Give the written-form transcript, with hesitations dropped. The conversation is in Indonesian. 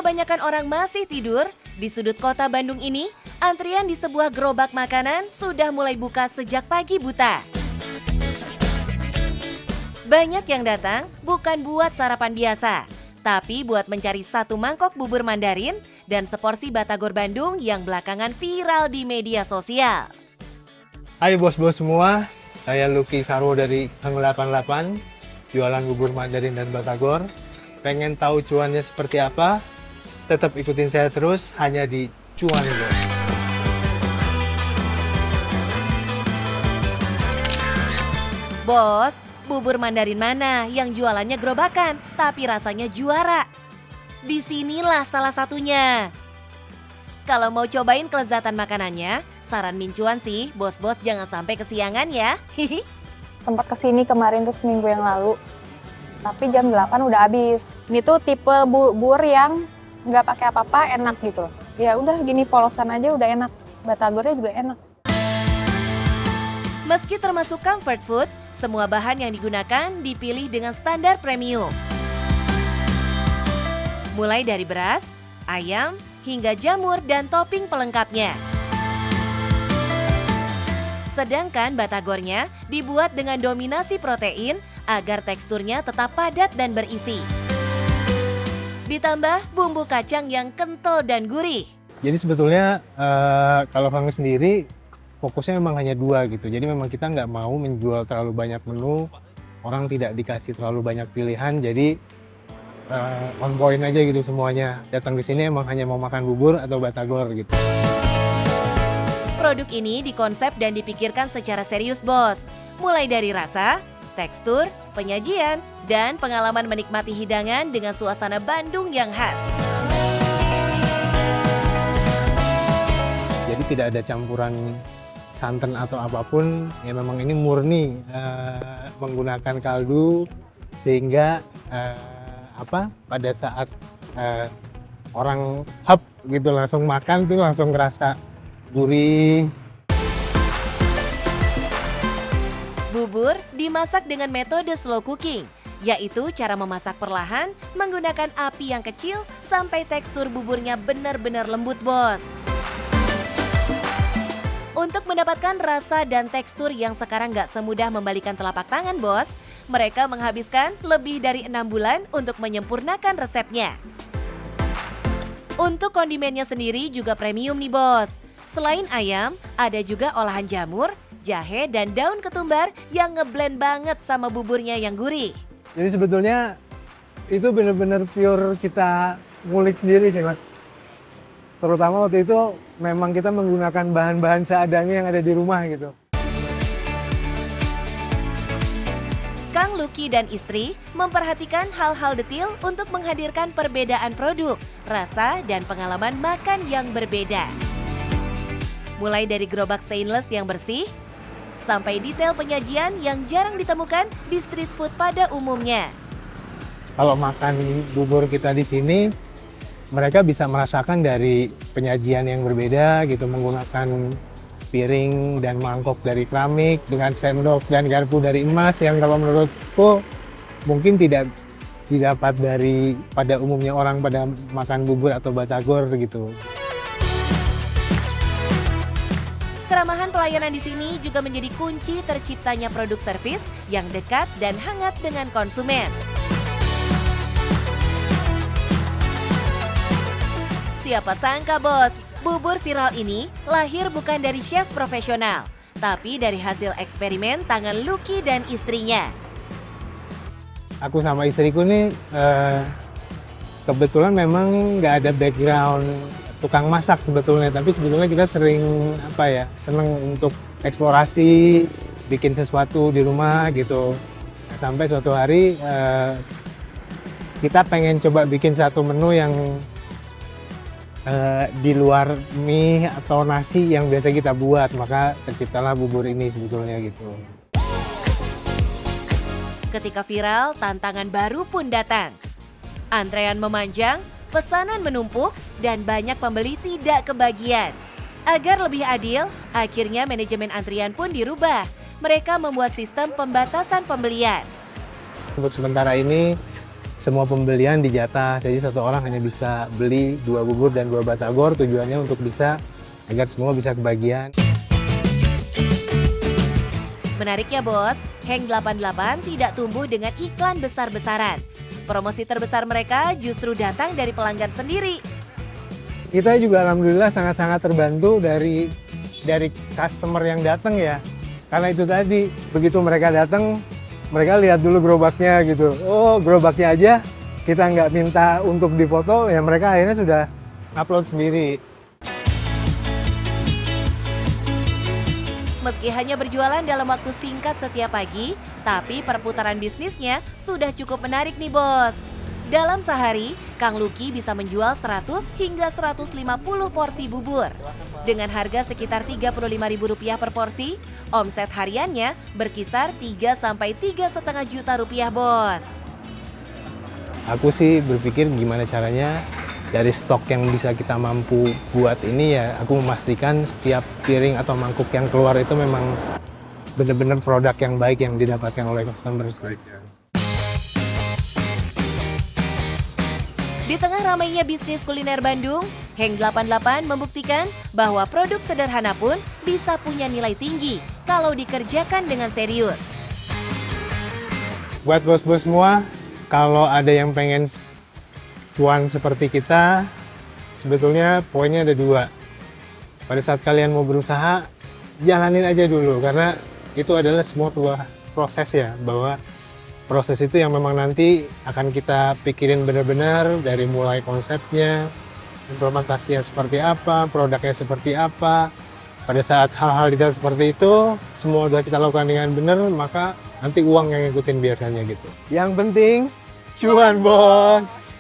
kebanyakan orang masih tidur, di sudut kota Bandung ini, antrian di sebuah gerobak makanan sudah mulai buka sejak pagi buta. Banyak yang datang bukan buat sarapan biasa, tapi buat mencari satu mangkok bubur Mandarin dan seporsi batagor Bandung yang belakangan viral di media sosial. Hai bos-bos semua, saya Lucky Sarwo dari Hang 88, jualan bubur Mandarin dan batagor. Pengen tahu cuannya seperti apa? Tetap ikutin saya terus hanya di Cuan Bos. Bos, bubur Mandarin mana yang jualannya gerobakan tapi rasanya juara? Disinilah salah satunya. Kalau mau cobain kelezatan makanannya, saran Mincuan sih, bos-bos jangan sampai kesiangan ya. Sempat kesini kemarin tuh seminggu yang lalu, tapi jam 8 udah habis. Ini tuh tipe bubur yang nggak pakai apa-apa, enak gitu. Ya udah gini polosan aja udah enak. Batagornya juga enak. Meski termasuk comfort food, semua bahan yang digunakan dipilih dengan standar premium. Mulai dari beras, ayam, hingga jamur dan topping pelengkapnya. Sedangkan batagornya dibuat dengan dominasi protein agar teksturnya tetap padat dan berisi. Ditambah bumbu kacang yang kental dan gurih. Jadi sebetulnya kalau Hang sendiri fokusnya memang hanya dua gitu. Jadi memang kita nggak mau menjual terlalu banyak menu, orang tidak dikasih terlalu banyak pilihan. Jadi on point aja gitu semuanya. Datang ke sini emang hanya mau makan bubur atau batagor gitu. Produk ini dikonsep dan dipikirkan secara serius, bos. Mulai dari rasa, tekstur, penyajian, dan pengalaman menikmati hidangan dengan suasana Bandung yang khas. Jadi tidak ada campuran santan atau apapun, ya memang ini murni menggunakan kaldu sehingga pada saat orang gitu langsung makan tuh langsung ngerasa gurih. Bubur dimasak dengan metode slow cooking, yaitu cara memasak perlahan menggunakan api yang kecil sampai tekstur buburnya benar-benar lembut, bos. Untuk mendapatkan rasa dan tekstur yang sekarang nggak semudah membalikan telapak tangan, bos, mereka menghabiskan lebih dari 6 bulan untuk menyempurnakan resepnya. Untuk kondimennya sendiri juga premium nih, bos. Selain ayam, ada juga olahan jamur, jahe, dan daun ketumbar yang ngeblend banget sama buburnya yang gurih. Jadi sebetulnya itu benar-benar pure kita ngulik sendiri sih, Mas. Terutama waktu itu memang kita menggunakan bahan-bahan seadanya yang ada di rumah gitu. Kang Lucky dan istri memperhatikan hal-hal detail untuk menghadirkan perbedaan produk, rasa, dan pengalaman makan yang berbeda. Mulai dari gerobak stainless yang bersih, sampai detail penyajian yang jarang ditemukan di street food pada umumnya. Kalau makan bubur kita di sini, mereka bisa merasakan dari penyajian yang berbeda gitu, menggunakan piring dan mangkok dari keramik dengan sendok dan garpu dari emas yang kalau menurutku mungkin tidak didapat dari pada umumnya orang pada makan bubur atau batagor gitu. Keramahan pelayanan di sini juga menjadi kunci terciptanya produk servis yang dekat dan hangat dengan konsumen. Siapa sangka, bos, bubur viral ini lahir bukan dari chef profesional, tapi dari hasil eksperimen tangan Lucky dan istrinya. Aku sama istriku nih kebetulan memang nggak ada background tukang masak sebetulnya, tapi sebetulnya kita sering seneng untuk eksplorasi, bikin sesuatu di rumah gitu. Sampai suatu hari kita pengen coba bikin satu menu yang di luar mie atau nasi yang biasa kita buat, maka terciptalah bubur ini sebetulnya gitu. Ketika viral, tantangan baru pun datang. Antrean memanjang, pesanan menumpuk, dan banyak pembeli tidak kebagian. Agar lebih adil, akhirnya manajemen antrian pun dirubah. Mereka membuat sistem pembatasan pembelian. Untuk sementara ini semua pembelian dijatah, jadi satu orang hanya bisa beli 2 bubur dan 2 batagor, tujuannya untuk bisa agar semua bisa kebagian. Menariknya bos, Heng 88 tidak tumbuh dengan iklan besar-besaran. Promosi terbesar mereka justru datang dari pelanggan sendiri. Kita juga alhamdulillah sangat-sangat terbantu dari customer yang datang ya. Karena itu tadi, begitu mereka datang, mereka lihat dulu gerobaknya gitu. Oh, gerobaknya aja kita nggak minta untuk difoto, ya mereka akhirnya sudah upload sendiri. Meski hanya berjualan dalam waktu singkat setiap pagi, tapi perputaran bisnisnya sudah cukup menarik nih bos. Dalam sehari, Kang Luki bisa menjual 100 hingga 150 porsi bubur. Dengan harga sekitar Rp35.000 per porsi, omset hariannya berkisar 3 sampai 3,5 juta rupiah bos. Aku sih berpikir gimana caranya dari stok yang bisa kita mampu buat ini ya, aku memastikan setiap piring atau mangkuk yang keluar itu memang benar-benar produk yang baik yang didapatkan oleh customer. Di tengah ramainya bisnis kuliner Bandung, Heng 88 membuktikan bahwa produk sederhana pun bisa punya nilai tinggi kalau dikerjakan dengan serius. Buat bos-bos semua, kalau ada yang pengen cuan seperti kita, sebetulnya poinnya ada 2. Pada saat kalian mau berusaha, jalanin aja dulu, karena itu adalah semua proses ya, bahwa proses itu yang memang nanti akan kita pikirin benar-benar dari mulai konsepnya, implementasinya seperti apa, produknya seperti apa. Pada saat hal-hal detail seperti itu, semua udah kita lakukan dengan benar, maka nanti uang yang ngikutin biasanya gitu. Yang penting, cuan bos!